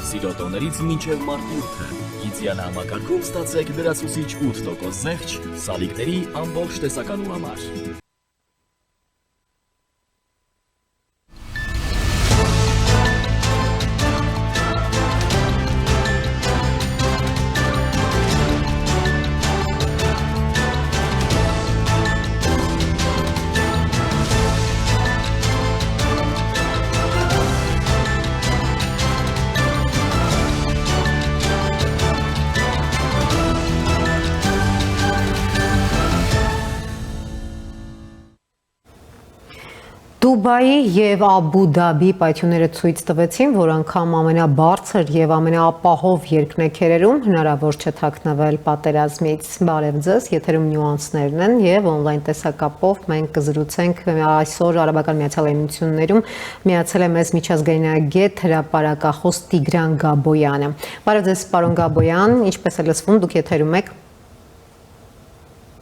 Սիրոտոներից մինչև մարտիրթը։ Գիծյանը համակարգում ստացեք լրացուցիչ 8% զեղչ սալիկների ամբողջ տեսականու համար։ Դուբայի և Աբու Դաբի պայթյունները ցույց տվեցին, որ անգամ ամենաբարձր և ամենաապահով երկնեքերերում հնարավոր չէ թաքնվել պատերազմից։ Բարև ձեզ, եթերում նյուանսներն են և օնլայն տեսակապով մենք կզրուցենք այսօր Արաբական Միացյալ Էմիրություններում միացել է մեզ միջազգայնագետ հրապարակախոս Տիգրան Գաբոյանը։ Բարև ձեզ, պարոն Գաբոյան, ինչպես է լսվում, դուք եթերում եք։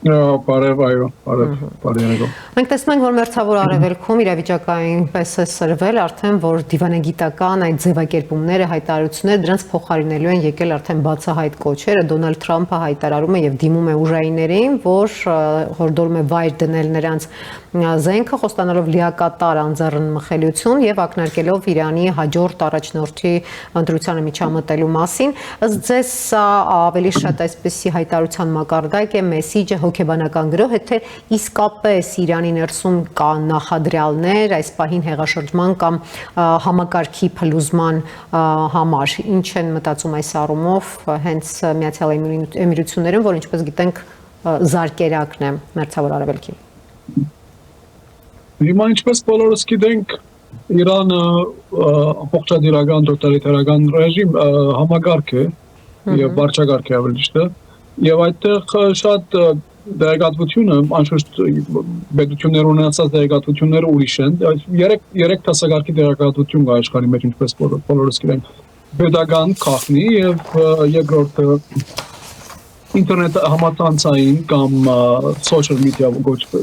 Բարև, այո, բարև։ Մենք տեսնում ենք, որ մերձավոր արևելքում իրավիճակը այնպես է սրվել արդեն, որ դիվանագիտական այդ ձևակերպումները, հայտարարությունները դրանց փոխարինելու են եկել արդեն բացահայտ կոչերը։ Դոնալդ Թրամփը հայտարարում է եւ դիմում է ուժայիներին, որ հորդորում է վայր դնել նրանց զենքը, խոստանալով լիակատար անձեռնմխելիություն եւ ակնարկելով Իրանի հաջորդ առաջնորդի ընտրությանը միջամտելու մասին։ Ըստ ձեզ սա ավելի շատ այսպիսի հայտարարության մակարդակ է, մեսիջը հոգեբանական գրոհ է, թե իսկապես Իրանի ներսում կա նախադրյալներ այս պահին հեղաշրջման կամ համակարգի փլուզման համար։ Ինչ են մտածում այս առումով հենց Միացյալ Էմիրություններում, որ ինչպես գիտենք զարկերակն է մերձավոր արևելքի։ Հիմա ինչպես բոլորս գիտենք, Իրանը ամբողջադիրական տոտալիտարական ռեժիմ համակարգ է եւ վարչակարգ է ավելի ճիշտ է, եւ այդտեղ շատ դերակատվությունը, անշուշտ պետություններ ունեցած դերակատվությունները ուրիշ են։ Երեք դասակարգի դերակատվություն կա աշխարհի մեջ, ինչպես բոլորս գիտենք, պետական քաղաքնի եւ երկրորդը ինտերնետ համացանցային կամ social media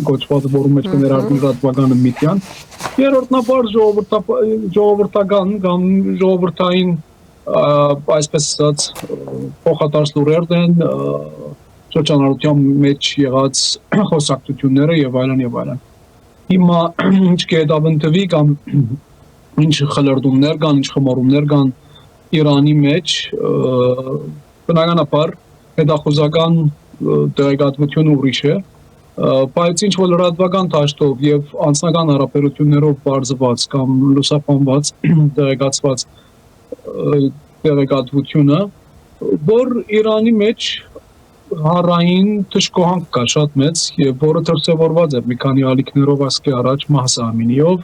գոչված, որում մեջ կներառվի ռազմական մեդիան, երրորդնաբար ժողովրդական կամ ժողովրդային այսպես ասած փոխադարձ լուրերն են, շրջանառության մեջ եղած խոսակցությունները եւ այլն եւ այլն։ Հիմա ինչ կհետավնդվի կամ ինչ խլրդումներ կան, ինչ խմորումներ կան Իրանի մեջ, բնականաբար հետախուզական տեղեկատվությունը ուրիշ է, բայց ինչ որ լրատվական դաշտով եւ անձնական հարաբերություններով բարձված կամ լուսաբանված տեղեկացված տեղեկատվությունը, որ Իրանի մեջ հարային դժգոհանք կա շատ մեծ եւ որը դրսեւորված է մի քանի ալիքներով ասկի առաջ Մահսամինիով,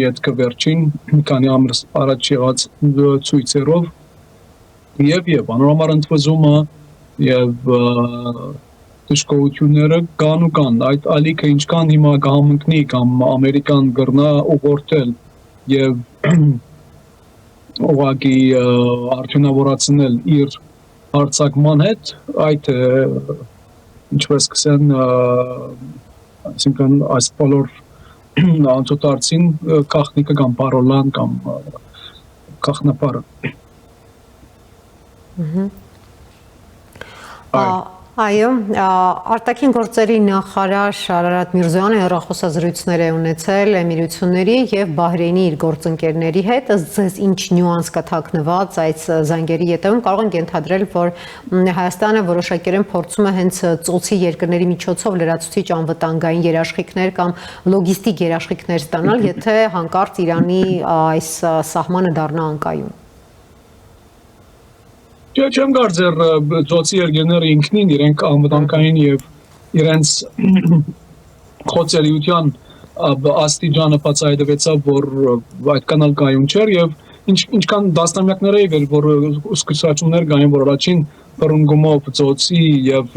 յետքը վերջին մի քանի ամիս առաջ եղած ցույցերով եւ անորոշ ընդվզումը եւ դժգոհությունները կան ու կան։ Այդ ալիքը ինչքան հիմա կհամընկնի կամ ամերիկան գրնա ուղղորդել եւ ուղղակի արդյունավորացնել իր հարցակման հետ, այդ ինչպես կսեն, այսինքն այս բոլոր անցուդարձին քաղաքնիկը կամ պարոլան կամ քաղաքնապարը։ Այո, արտաքին գործերի նախարար Արարատ Միրզոյանը հեռախոսազրույցներ է ունեցել Էմիրությունների եւ Բահրեյնի իր գործընկերների հետ, ըստ ձեզ ինչ նյուանս կա թաքնված այս զանգերի ետևում, կարող ենք ենթադրել, որ Հայաստանը որոշակիորեն փորձում է հենց ծոցի երկրների միջոցով լրացուցիչ անվտանգային երաշխիքներ կամ լոգիստիկ երաշխիքներ ստանալ, եթե հանկարծ Իրանի այս սահմանը դառնա անկայուն։ Չեմ կարծեր ծոցի երկրները ինքնին իրենք անվտանգային եւ իրենց խոցելիության աստիճանը բացահայտվեցավ, որ այդքան էլ կայուն չէր եւ ինչքան դաստամյակներ է վել, որ զգուշացումներ կային, որ առաջին բռնգումով ծոցի եւ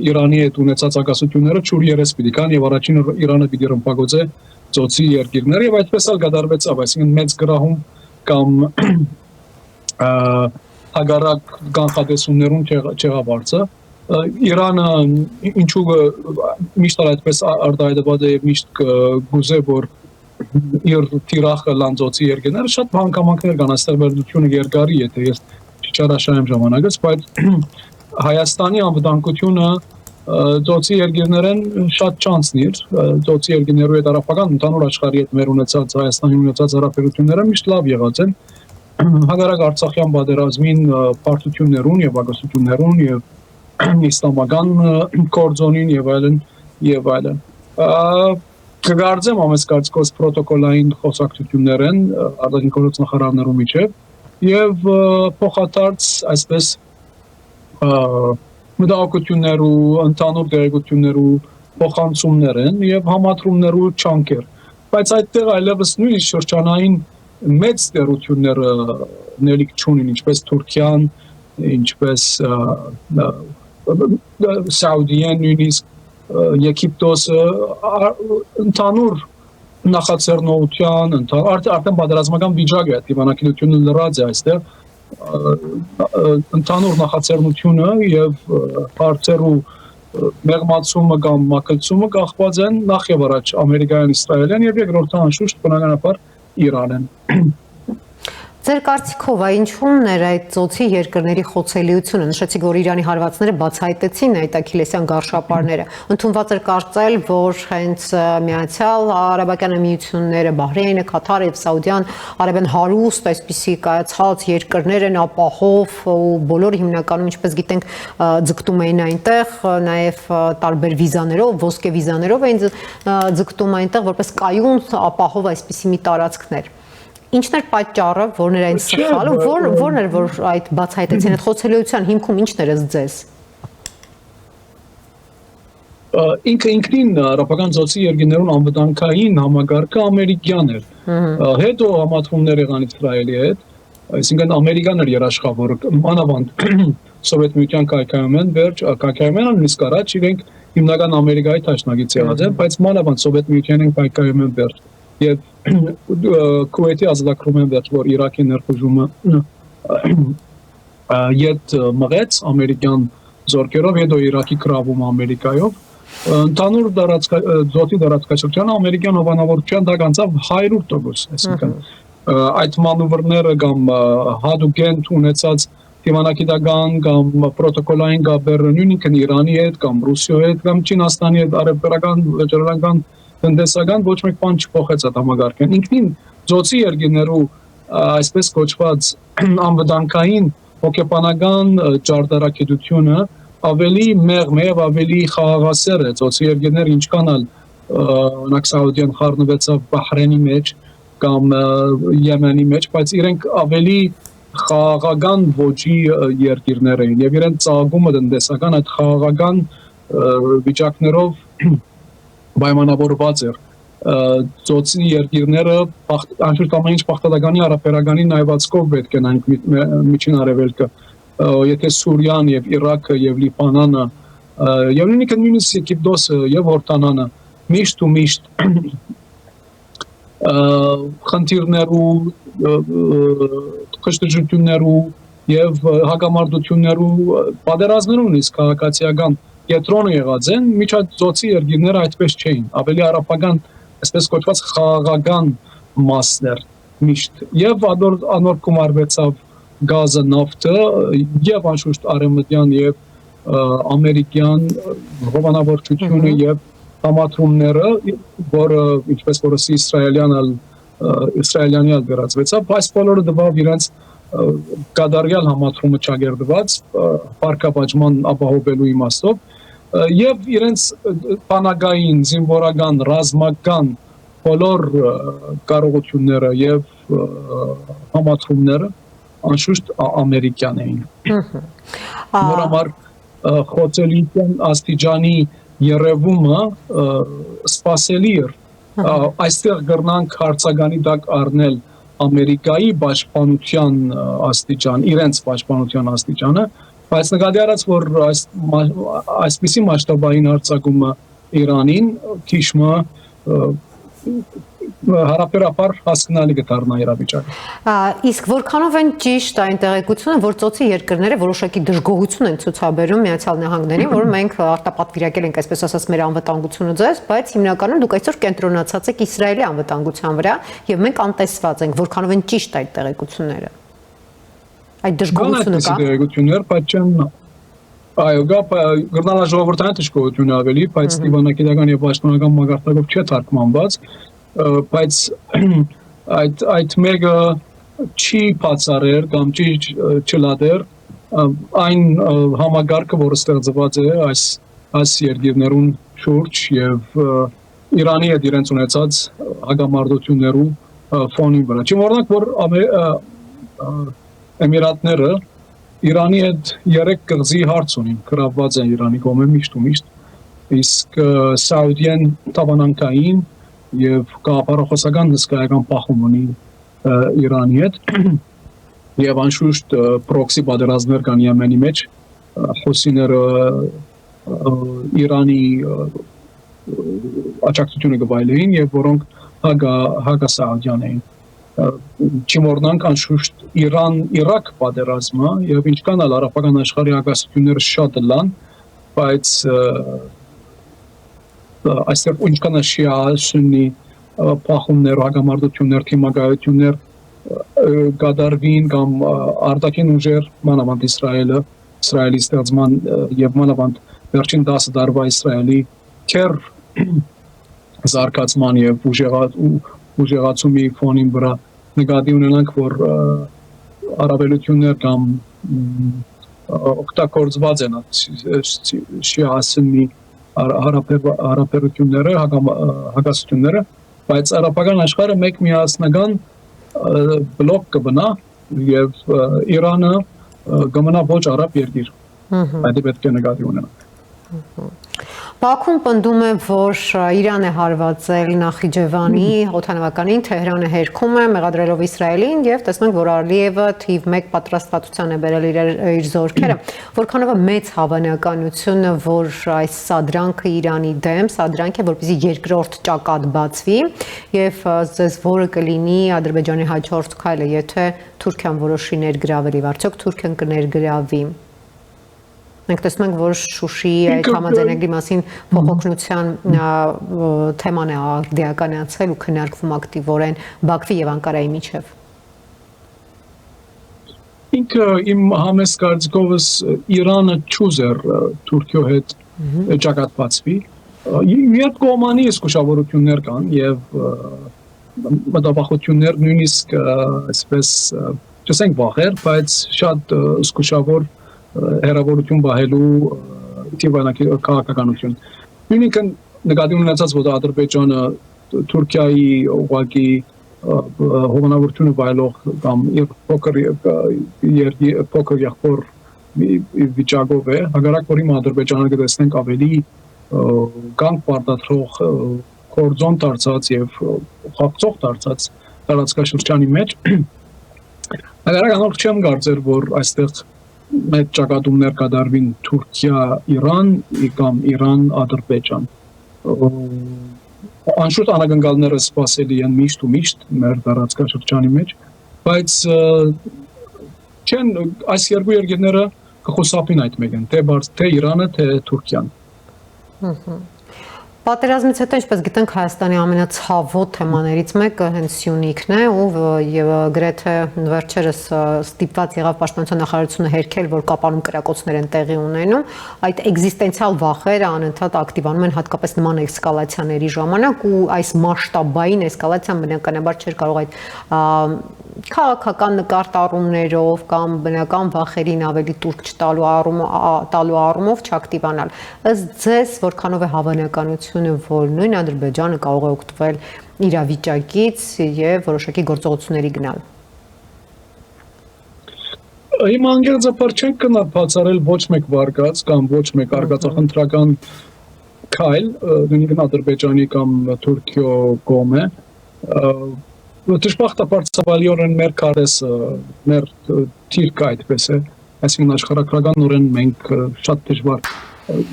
Իրանի հետ ունեցած ակասությունները ճուր երես պիտի կան եւ առաջին Իրանը պիտի ռմբակոծե ծոցի երկրները եւ այդպես էլ կդարվեցավ, այսինքն մեծ գրահում կամ հագարակ կանխատեսումներում չեղավարցը Իրանը ինչու միշտ այդպես արտահայտված է եւ միշտ գուզե որ իր թիրախը լանձոցի երկրները շատ հանգամանքներ կան, այստեղ վերլուծությունը երկարի, եթե ես չճարաշահեմ ժամանակից, բայց Հայաստանի անվտանգությունը ծոցի երկրներեն շատ չանցնի իր, ծոցի երկրներու հետ արաբական ընդհանուր աշխարհի հետ մեր ունեցած Հայաստանի ունեցած հարաբերությունները միշտ լավ եղած են, հակառակ Արցախյան պատերազմին պարտություններուն եւ ագասություններուն եւ իսլամական կորձոնին եւ այլն կգարձեմ ամենս կարծիքով պրոտոկոլային խոսակցություններ են արտաքին գործ նախարարներու միջև եւ փոխադարձ այսպես մտահոգություններու ընդհանուր դերեկություններու փոխանցումներ են եւ համադրումներու չանկեր բայց այդտեղ այլևս նույնիսկ շրջանային մեծ դերությունները ներիք չունին ինչպես Թուրքիան ինչպես Սաուդիան նույնիսկ Եգիպտոսը ընդհանուր նախաձեռնության արդեն պատերազմական վիճակ է դիվանագիտությունը լրած է այստեղ ընդհանուր նախաձեռնությունը եւ հարցերու մեղմացումը կամ մակլցումը կախված են նախ եւ առաջ ամերիկյան իսրայելյան եւ երկրորդ անշուշտ բնականաբար Իրանեն Ձեր կարծիքով ինչու՞մն էր այդ ծոցի երկրների խոցելիությունը նշեցիք որ Իրանի հարվածները բացահայտեցին այդ Աքիլեսյան գարշապարները ընդունված էր կարծել որ հենց Միացյալ Արաբական Էմիրությունները Բահրեյնը Կաթարը եւ Սաուդյան Արաբիան հարուստ այսպիսի կայացած երկրներ են ապահով ու բոլորը հիմնականում ինչպես գիտենք ձգտում էին այնտեղ նաեւ տարբեր վիզաներով ոսկե վիզաներով էին ձգտում այնտեղ որպես կայուն ապահով այսպիսի մի տարածքներ Ինչն էր պատճառը, որն էր այն սխալը, որն էր որ այդ բացահայտեցին այդ խոցելիության հիմքում ինչն էր ձեզ։ Ինքնին արաբական ծոցի երկրներուն անվտանգային համագարկը ամերիկյան էր։ Հետո համադրումներ եղան Իսրայելի հետ, այսինքն ամերիկան էր երաշխավորը, մանավանդ Սովետ միության կայքայումեն վերջ, կայքայումենը նույնիսկ առաջ իրենք հիմնական Ամերիկայի դաշնակից եղած են, բայց մանավանդ Սովետ միությանն կայքայումեն վերջ եւ Քուվեյթի ազատագրումն վերջ որ Իրաքի ներխուժումը յետ մղեց ամերիկյան զորքերով հետո Իրաքի գրավում Ամերիկայով ընդհանուր ծոցի դարածքաշրջանը ամերիկյան հովանավորության դա կանցավ 100%, այսինքն այդ մանուվրները կամ հադուկենտ ունեցած դիվանագիտական կամ պրոտոկոլային գաբերը նույնիսկ Իրանի հետ կամ Ռուսիայի հետ կամ Չինաստանի հետ արևելական լճերական տնտեսական ոչ մեկ բան չփոխեց այդ համագարկին ինքնին ծոցի երկրներու այսպես կոչված անվտանգային հոգեբանական ճարտարագիտությունը ավելի մեղմ է եւ ավելի խաղաղասեր է ծոցի երկրները ինչքան ալ օրինակ Սաուդիան խառնվեցավ Բահրեյնի մեջ կամ Եմենի մեջ բայց իրենք ավելի խաղաղական ոճի երկրներ են եւ իրենց ծագումը տնտեսական այդ խաղաղական վիճակներով պայմանավորված էր ծոցի երկիրները անշուշտ ամեն ինչ պարտադականի արաբերականի նայվածքով պետք է նայենք միջին արևելքը եթե Սուրիան եւ Իրաքը եւ Լիբանանը եւ նույնիսկ Եգիպտոսը եւ Հորդանանը միշտ ու միշտ խնդիրներու խստություններու եւ հակամարտություններու պատերազմներու նույնիսկ քաղաքացիական Ետրոնը եղած են, միջածոցի երկիրները այդպես չէին, ավելի արաբական, այսպես կոչված խաղաղական մասներ միշտ։ Եվ անոր կոմարվեցավ գազը, նավթը, եւ անշուշտ արևմտյան եւ ամերիկյան հովանավորչությունը եւ համադրումները, որը ինչպես որս իսրայելյանի վերածվեցավ, այս բոլորը դվավ իրենց կադարյալ համադրումը չագերդված, պարկապաճման ապահովելու իմաստով եւ իրենց բանակային, զինվորական, ռազմական բոլոր կարողությունները եւ համադրումները անշուշտ ամերիկյան էին։ Նոր համար խոցելիության աստիճանի երևումը սպասելի էր։ Այստեղ գրնանք հարցականի տակ առնել Ամերիկայի պաշտպանության աստիճան, իրենց պաշտպանության աստիճանը, բայց նկատի առած, որ այսպիսի մասշտաբային հարձակումը Իրանին քիչ հարաբերաբար հասկանալի կդառնա իրավիճակը։ Իսկ որքանով են ճիշտ այն տեղեկությունը, որ ծոցի երկրները որոշակի դժգոհություն են ցուցաբերում Միացյալ Նահանգներին, որ մենք արտապատվիրակել ենք, այսպես ասած, մեր անվտանգությունը ձեզ, բայց հիմնականում դուք այսօր կենտրոնացած եք Իսրայելի անվտանգության վրա եւ մենք անտեսված ենք, որքանով են ճիշտ այդ տեղեկությունները։ Այդ դժգոհությունը կա։ Տեղեկություններ, բայց այո, գրնալա ժողովրդային դժգոհություն ավելի, բայց դիվանագիտական եւ պաշտոնական մագարտակով չէ թարգմանված, բայց այդ մեկը չի բացառել կամ չի չլադեր այն համագարկը, որը ստեղծված է այս երկիրներուն շուրջ եւ Իրանի հետ իրենց ունեցած հագամարտություններու ֆոնի վրա։ Չմոռանանք, որ Էմիրատները Իրանի հետ 3 կղզի հարց ունին, գրաված են Իրանի կողմը միշտ ու միշտ, իսկ Սաուդիան տավանանքային եւ կապարախոսական հսկայական պահում ունի Իրանի հետ եւ անշուշտ պրոքսի պատերազմներ կան Եմենի մեջ, Հոսիները Իրանի աջակցությունը կվայելեին եւ որոնք հագա Սաուդյան էին։ Չմոռնանք անշուշտ Իրան-Իրաք պատերազմը եւ ինչքան էլ արաբական աշխարհի հակասությունները շատ լան, բայց այստեղ ինչքան է շիա սուննի փախումներ, հակամարտություններ, թիմագայություններ կատարվին կամ արտաքին ուժեր, մանավանդ Իսրայելի ստեղծման եւ մանավանդ վերջին 10 տարվա Իսրայելի քեր զարգացման եւ ուժեղացումի ֆոնին վրա նկատի ունենանք, որ արաբելություններ կամ օգտագործված են շիա-սուննի հարաբերությունները, հակասությունները, բայց արաբական աշխարհը մեկ միասնական բլոկ կբնա եւ Իրանը կմնա ոչ արաբ երկիր։ Այդ պետք է նկատի ունենանք։ Բաքուն պնդում է, որ Իրան է հարվածել Նախիջևանի օդանավականին, Թեհրանը հերքում է, մեղադրելով Իսրայելին եւ տեսնում ենք, որ Ալիևը թիվ 1 պատրաստվածության է բերել իր զորքերը, որքանով է մեծ հավանականությունը, որ այս սադրանքը Իրանի դեմ, սադրանք է, որպեսզի երկրորդ ճակատ բացվի եւ ձեզ որը կլինի Ադրբեջանի հաջորդ քայլը, եթե Թուրքիան որոշի ներգրավել, արդյոք Թուրքիան կներգրավի։ Մենք տեսնում ենք, որ Շուշիի այդ համաձայնագրի մասին փոխօգնության թեման է արդիականացել ու քննարկվում ակտիվորեն Բաքվի եւ Անկարայի միջև։ Ինքը իմ համեստ կարծիքովս Իրանը չուզեր Թուրքիո հետ ճակատվածվի։ Երբ կողմանի զգուշավորություններ կան եւ մտավախություններ նույնիսկ այսպես չասենք վախեր, բայց շատ զգուշավոր հերավորություն բահելու քաղաքականություն։ Նույնիսկ նկատի ունեցած, որ Ադրբեջանը Թուրքիայի ուղղակի հովանավորությունը վայելող կամ փոքր եղբոր վիճակով է, հակառակ որի Ադրբեջանը կտեսնենք ավելի կանգ պարտադրող կորձոն դարձած եւ խաղացող դարձած տարածքաշրջանի մեջ։ Հակառակ անոր չեմ կարծեր, որ այստեղ մեծ ճակատումներ կատարվին Թուրքիա-Իրան կամ Իրան-Ադրբեջան։ Անշուշտ անակնկալները սպասելի են միշտ ու միշտ մեր տարածքաշրջանի մեջ, բայց չեն այս երկու երկրները կխոսափին այդ մեկն, թե Իրանը, թե Թուրքիան։ Պատերազմից հետո, ինչպես գիտենք, Հայաստանի ամենացավոտ թեմաներից մեկը հենց Սյունիքն է եւ գրեթե վերջերս ստիպված եղավ Պաշտպանության նախարարությունը հերքել, որ կապանում կրակոցներ են տեղի ունենում, այդ էկզիստենցիալ վախերը անընդհատ ակտիվանում են հատկապես նման էսկալացիաների ժամանակ ու այս մասշտաբային էսկալացիան բնականաբար չէր կարող այդ քաղաքական նկարտառումներով կամ բնական վախերին ավելի տուրք չտալու առումով չակտիվանալ։ Ըստ ձեզ որքանով է հավանականությունը, որ նույն Ադրբեջանը կարող է օգտվել իրավիճակից եւ որոշակի գործողությունների գնալ։ Իմ անգերձապար չենք կնա բացառել ոչ մեկ վարկած կամ ոչ մեկ արգածախնդրական քայլ, նույնիսկ Ադրբեջանի կամ Թուրքիո կողմը, դժբախտաբար ցավալիորեն մեր քարեսը, մեր թիրքը այդպես է, այսինքն աշխարհագրական նորեն մենք շատ դժվար,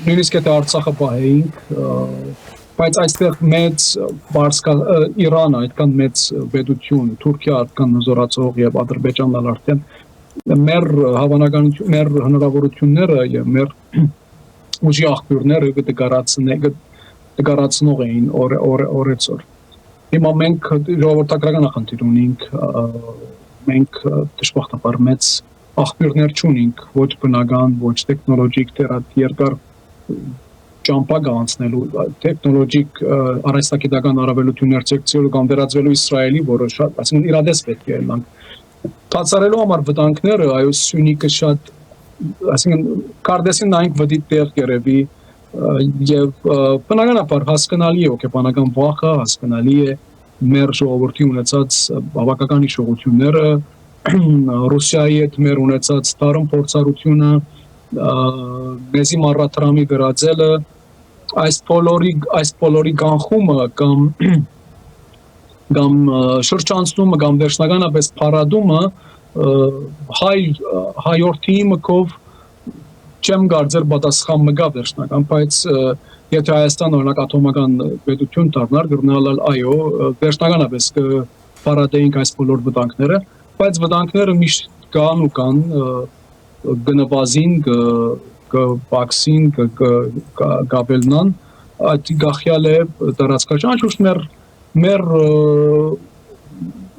նույնիսկ եթե Արցախը պահեինք, բայց այստեղ մեծ Իրանը այդքան մեծ պետություն, Թուրքիա այդքան նզորացող եւ Ադրբեջանն արդեն մեր հավանականություն, մեր հնարավորությունները եւ մեր ուժի աղբյուրները կդկարացնող էին օրեցօր։ Հիմա մենք ժողովրդական խնդիր ունենք, մենք դժբախտաբար մեծ աղբյուրներ չունենք, ոչ բնական, ոչ տեխնոլոգիկ, երկար ճամփա գանցնելու, տեխնոլոգիկ առանցքագիտական առավելություններ ցեկցիոլոգ կամ վերածվելու Իսրայելի, որը շատ, այսինքն իրադես պետք է լանք։ Բացառելու համար վտանգները, այո, Սյունիքը շատ, այսինքն Կարդեսին նայենք վդի տեղ երևի եւ բնականաբար հասկանալի է օկեբանական վախը, հասկանալի է մեր ժողովրդի ունեցած բավական հիշողությունները, Ռուսիայի հետ մեր ունեցած տարում փորձառությունը, մեզի մառաթրամի վերածելը, այս բոլորի կանխումը կամ շրջանցումը կամ վերջնականապես փարադումը հայորդի մկով չեմ կարծեր պատասխան մգա վերջնական, բայց եթե Հայաստանը օրինակ ատոմական պետություն դառնար, գրնալալ այո, վերջնականապես կփարադեինք այս բոլոր վտանգները, բայց վտանգները միշտ կան ու կան գնվազին, կպաքսին, կապելնան, այդ գախյալ է տարածքաշան, ճուշտ մեր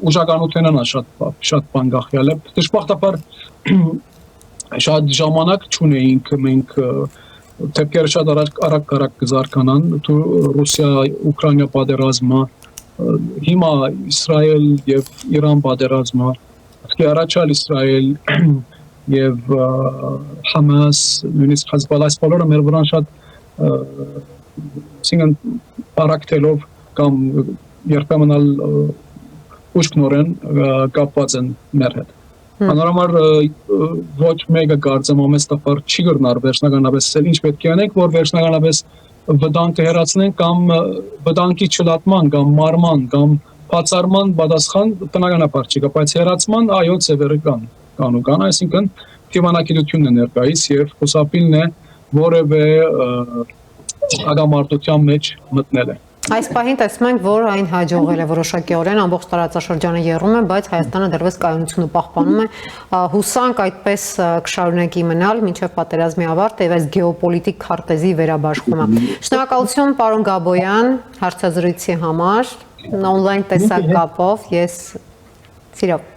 ուժականութենն շատ բան գախյալ է, դժբախտաբար շատ ժամանակ չունեինք մենք թեփքերը շատ արագ կզարգանան Ռուսիա-Ուկրաինա պատերազմը հիմա Իսրայել եւ Իրան պատերազմը առաջալ Իսրայել եւ Համաս նույնիսկ Հեզբոլլահ բոլորը մեր վրան շատ այսինքն բարակտելով կամ երբեմն ուշքնորեն կապված են մեր հետ Անորոշ ոչ մեկը կարծեմ ամենստապար չի գրնար վերջնականապես ինչ պետք է անենք որ վերջնականապես վտանգը հեռացնենք կամ վտանգի չլատման կամ մարման կամ բացառման պատասխան բնականաբար չի կա բայց հեռացման այո ծևերը կան այսինքն դիվանագիտությունն է ներկայիս եւ խուսափիլն է որևէ ագամարտության մեջ մտնել է Այս պահին տեսնում ենք, որ այն հաջողել է որոշակիորեն ամբողջ տարածաշրջանը եռում է, բայց Հայաստանը դեռևս կայունությունը պահպանում է։ Հուսանք այդպես կշարունակի մնալ մինչև պատերազմի ավարտը եւ այս գեոպոլիտիկ քարտեզի վերաբաշխումը։ Շնորհակալություն պարոն Գաբոյան հարցազրույցի համար։ Օնլայն տեսակապով ես սիրով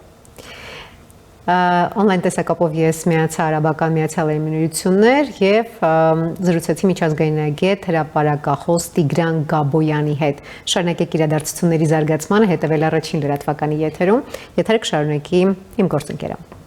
Օնլայն տեսակապով ես Միացյալ Արաբական Միացյալ Էմիրություններ եւ զրուցեցի միջազգային այգետ հրապարակախոս Տիգրան Գաբոյանի հետ։ Շարունակեք իրադարձությունների զարգացմանը հետևել առաջին լրատվականի եթերում։ Եթերը կշարունակի իմ գործընկերը։